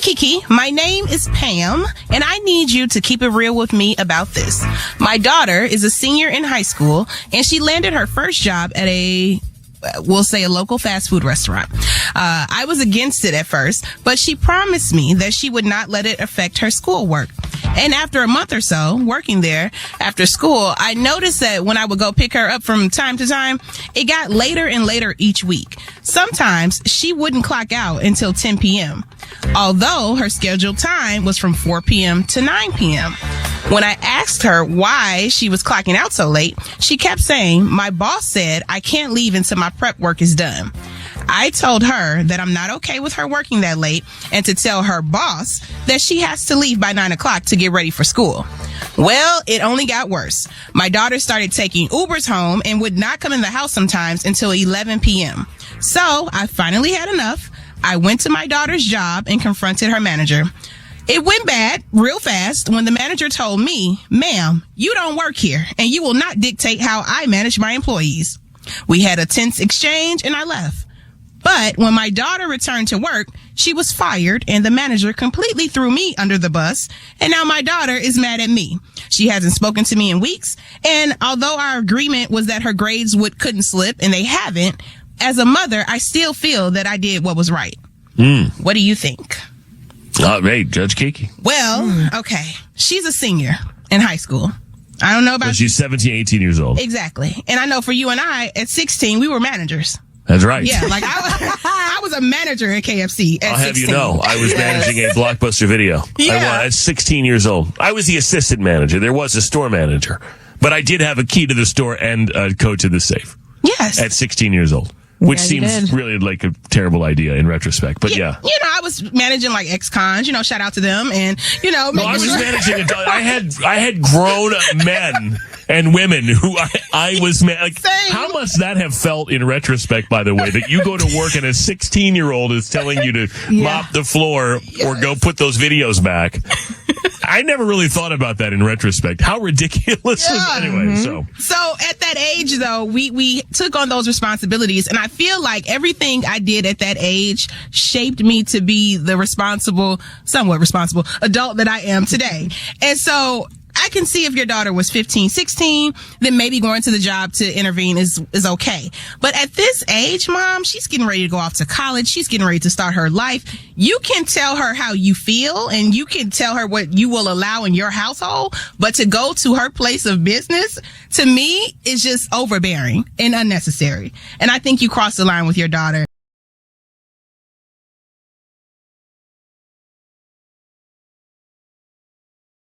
Kiki, my name is Pam, and I need you to keep it real with me about this. My daughter is a senior in high school, and she landed her first job at we'll say a local fast food restaurant. I was against it at first, but she promised me that she would not let it affect her schoolwork. And after a month or so working there after school, I noticed that when I would go pick her up from time to time, it got later and later each week. Sometimes she wouldn't clock out until 10 p.m., although her scheduled time was from 4 p.m. to 9 p.m. When I asked her why she was clocking out so late, she kept saying, "My boss said I can't leave until my prep work is done." I told her that I'm not okay with her working that late and to tell her boss that she has to leave by 9 o'clock to get ready for school. Well, it only got worse. My daughter started taking Ubers home and would not come in the house sometimes until 11 p.m. So I finally had enough. I went to my daughter's job and confronted her manager. It went bad real fast when the manager told me, "Ma'am, you don't work here and you will not dictate how I manage my employees." We had a tense exchange and I left. But when my daughter returned to work, she was fired and the manager completely threw me under the bus. And now my daughter is mad at me. She hasn't spoken to me in weeks. And although our agreement was that her grades couldn't slip, and they haven't, as a mother, I still feel that I did what was right. What do you think? Hey, Judge Kiki. Well, okay. She's a senior in high school. I don't know about But she's 17, 18 years old. Exactly. And I know for you and I, at 16, we were managers. That's right. Yeah, like I was a manager at KFC at 16. I'll have you know, I was managing a Blockbuster Video. Yeah. I was at 16 years old. I was the assistant manager. There was a store manager. But I did have a key to the store and a code to the safe. Yes. At 16 years old. Which seems really like a terrible idea in retrospect, but yeah. You know, I was managing like ex-cons, shout out to them, and, No, I was managing adults. I had grown men and women who I was how must that have felt in retrospect, by the way, that you go to work and a 16-year-old is telling you to mop the floor or go put those videos back. I never really thought about that in retrospect. How ridiculous was anyway. So at that age, though, we took on those responsibilities, and I feel like everything I did at that age shaped me to be the somewhat responsible adult that I am today. And so I can see if your daughter was 15, 16, then maybe going to the job to intervene is okay. But at this age, Mom, she's getting ready to go off to college. She's getting ready to start her life. You can tell her how you feel, and you can tell her what you will allow in your household. But to go to her place of business, to me, is just overbearing and unnecessary. And I think you crossed the line with your daughter.